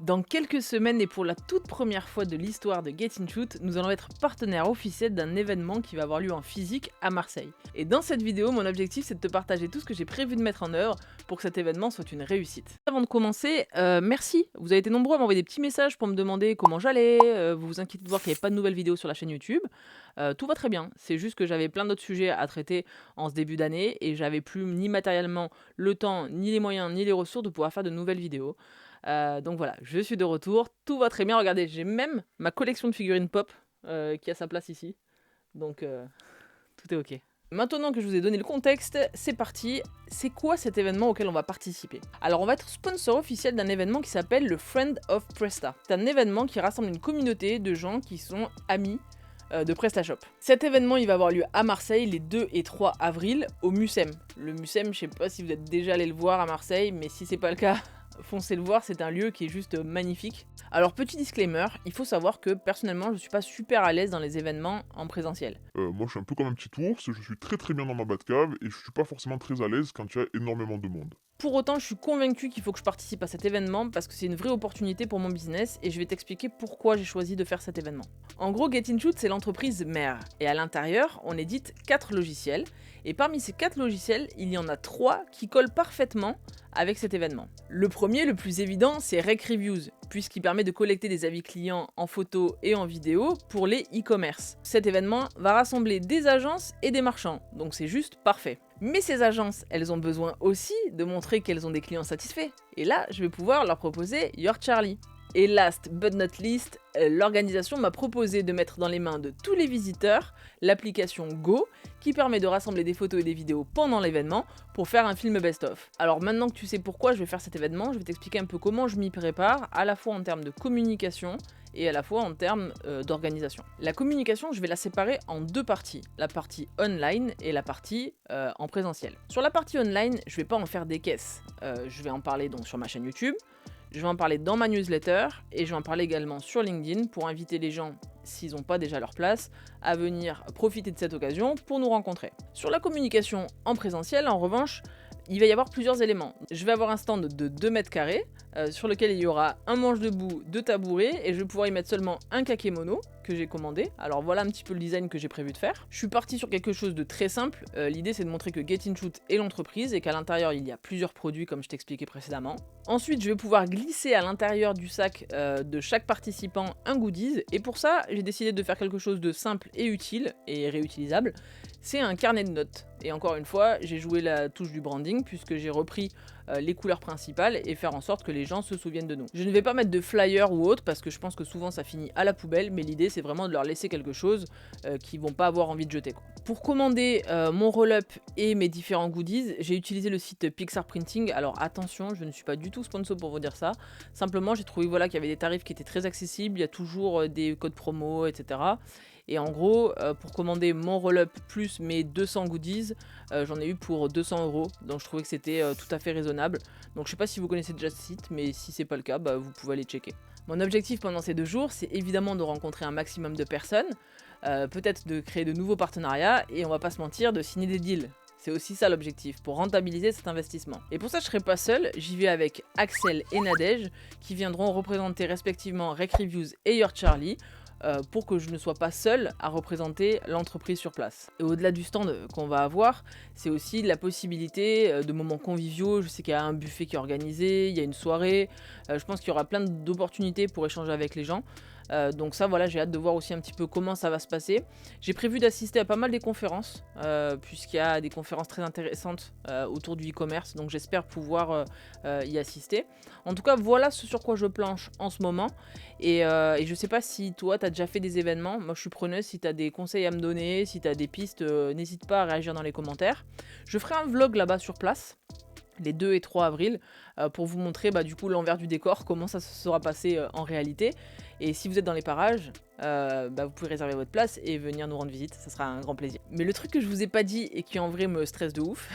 Dans quelques semaines et pour la toute première fois de l'histoire de Get In Shoot, nous allons être partenaire officiel d'un événement qui va avoir lieu en physique à Marseille. Et dans cette vidéo, mon objectif c'est de te partager tout ce que j'ai prévu de mettre en œuvre pour que cet événement soit une réussite. Avant de commencer, merci, vous avez été nombreux à m'envoyer des petits messages pour me demander comment j'allais, vous vous inquiétez de voir qu'il n'y avait pas de nouvelles vidéos sur la chaîne YouTube. Tout va très bien, c'est juste que j'avais plein d'autres sujets à traiter en ce début d'année et j'avais plus ni matériellement le temps, ni les moyens, ni les ressources de pouvoir faire de nouvelles vidéos. Donc voilà, je suis de retour, tout va très bien. Regardez, j'ai même ma collection de figurines pop qui a sa place ici. Donc tout est ok. Maintenant que je vous ai donné le contexte, c'est parti. C'est quoi cet événement auquel on va participer? Alors on va être sponsor officiel d'un événement qui s'appelle le Friend of Presta. C'est un événement qui rassemble une communauté de gens qui sont amis de PrestaShop. Cet événement il va avoir lieu à Marseille les 2 et 3 avril au Mucem. Le Mucem, je sais pas si vous êtes déjà allé le voir à Marseille, mais si c'est pas le cas, foncez le voir, c'est un lieu qui est juste magnifique. Alors petit disclaimer, il faut savoir que personnellement je suis pas super à l'aise dans les événements en présentiel. Moi, je suis un peu comme un petit ours, je suis très bien dans ma Batcave et je suis pas forcément très à l'aise quand il y a énormément de monde. Pour autant, je suis convaincue qu'il faut que je participe à cet événement parce que c'est une vraie opportunité pour mon business et je vais t'expliquer pourquoi j'ai choisi de faire cet événement. En gros, Get In Shoot, c'est l'entreprise mère et à l'intérieur, on édite 4 logiciels et parmi ces 4 logiciels, il y en a 3 qui collent parfaitement avec cet événement. Le premier, le plus évident, c'est Rec Reviews, puisqu'il permet de collecter des avis clients en photo et en vidéo pour les e-commerce. Cet événement va rassembler des agences et des marchands, donc c'est juste parfait. Mais ces agences, elles ont besoin aussi de montrer qu'elles ont des clients satisfaits. Et là, je vais pouvoir leur proposer Your Charlie. Et last but not least, l'organisation m'a proposé de mettre dans les mains de tous les visiteurs l'application Go qui permet de rassembler des photos et des vidéos pendant l'événement pour faire un film best-of. Alors maintenant que tu sais pourquoi je vais faire cet événement, je vais t'expliquer un peu comment je m'y prépare, à la fois en termes de communication et à la fois en termes d'organisation. La communication, je vais la séparer en 2 parties, la partie online et la partie en présentiel. Sur la partie online, je vais pas en faire des caisses, je vais en parler donc sur ma chaîne YouTube, je vais en parler dans ma newsletter et je vais en parler également sur LinkedIn pour inviter les gens, s'ils n'ont pas déjà leur place, à venir profiter de cette occasion pour nous rencontrer. Sur la communication en présentiel, en revanche, il va y avoir plusieurs éléments. Je vais avoir un stand de 2 mètres carrés sur lequel il y aura un manche debout, 2 tabourets et je vais pouvoir y mettre seulement un kakémono que j'ai commandé. Alors voilà un petit peu le design que j'ai prévu de faire. Je suis parti sur quelque chose de très simple. L'idée c'est de montrer que Get In Shoot est l'entreprise et qu'à l'intérieur il y a plusieurs produits comme je t'expliquais précédemment. Ensuite je vais pouvoir glisser à l'intérieur du sac de chaque participant un goodies et pour ça j'ai décidé de faire quelque chose de simple et utile et réutilisable. C'est un carnet de notes. Et encore une fois, j'ai joué la touche du branding puisque j'ai repris les couleurs principales et faire en sorte que les gens se souviennent de nous. Je ne vais pas mettre de flyer ou autre parce que je pense que souvent ça finit à la poubelle, mais l'idée c'est vraiment de leur laisser quelque chose qu'ils vont pas avoir envie de jeter, quoi. Pour commander mon roll-up et mes différents goodies, j'ai utilisé le site Pixar Printing. Alors attention, je ne suis pas du tout sponsor pour vous dire ça. Simplement, j'ai trouvé voilà, qu'il y avait des tarifs qui étaient très accessibles, il y a toujours des codes promo, etc. Et en gros, pour commander mon roll-up plus mes 200 goodies, j'en ai eu pour 200 €. Donc je trouvais que c'était tout à fait raisonnable. Donc je sais pas si vous connaissez déjà ce site, mais si c'est pas le cas, vous pouvez aller checker. Mon objectif pendant ces 2 jours, c'est évidemment de rencontrer un maximum de personnes, peut-être de créer de nouveaux partenariats, et on va pas se mentir, de signer des deals. C'est aussi ça l'objectif, pour rentabiliser cet investissement. Et pour ça, je serai pas seul, j'y vais avec Axel et Nadège, qui viendront représenter respectivement Rec Reviews et Your Charlie, pour que je ne sois pas seul à représenter l'entreprise sur place. Et au-delà du stand qu'on va avoir, c'est aussi la possibilité de moments conviviaux. Je sais qu'il y a un buffet qui est organisé, il y a une soirée, je pense qu'il y aura plein d'opportunités pour échanger avec les gens. Donc ça voilà, j'ai hâte de voir aussi un petit peu comment ça va se passer. J'ai prévu d'assister à pas mal des conférences, puisqu'il y a des conférences très intéressantes autour du e-commerce, donc j'espère pouvoir y assister. En tout cas voilà ce sur quoi je planche en ce moment, et je sais pas si toi t'as déjà fait des événements. Moi je suis preneuse, si t'as des conseils à me donner, si t'as des pistes, n'hésite pas à réagir dans les commentaires. Je ferai un vlog là-bas sur place les 2 et 3 avril, pour vous montrer du coup l'envers du décor, comment ça se sera passé en réalité. Et si vous êtes dans les parages, vous pouvez réserver votre place et venir nous rendre visite, ça sera un grand plaisir. Mais le truc que je vous ai pas dit et qui en vrai me stresse de ouf,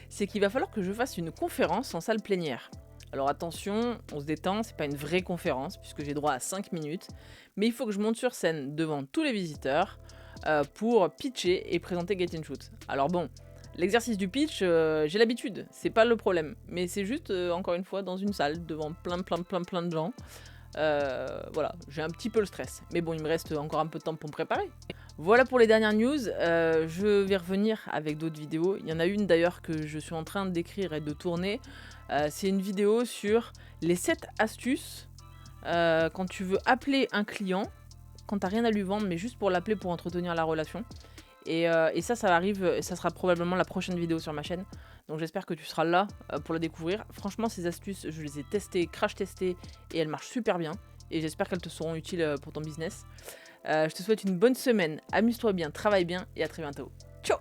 c'est qu'il va falloir que je fasse une conférence en salle plénière. Alors attention, on se détend, c'est pas une vraie conférence puisque j'ai droit à 5 minutes, mais il faut que je monte sur scène devant tous les visiteurs pour pitcher et présenter Get In Shoot. Alors bon, l'exercice du pitch, j'ai l'habitude, c'est pas le problème. Mais c'est juste, encore une fois, dans une salle, devant plein de gens. Voilà, j'ai un petit peu le stress. Mais bon, il me reste encore un peu de temps pour me préparer. Voilà pour les dernières news. Je vais revenir avec d'autres vidéos. Il y en a une d'ailleurs que je suis en train d'écrire et de tourner. C'est une vidéo sur les 7 astuces quand tu veux appeler un client, quand t'as rien à lui vendre, mais juste pour l'appeler pour entretenir la relation. Et ça arrive, ça sera probablement la prochaine vidéo sur ma chaîne. Donc j'espère que tu seras là pour la découvrir. Franchement, ces astuces, je les ai testées, crash testées, et elles marchent super bien. Et j'espère qu'elles te seront utiles pour ton business. Je te souhaite une bonne semaine, amuse-toi bien, travaille bien, et à très bientôt. Ciao!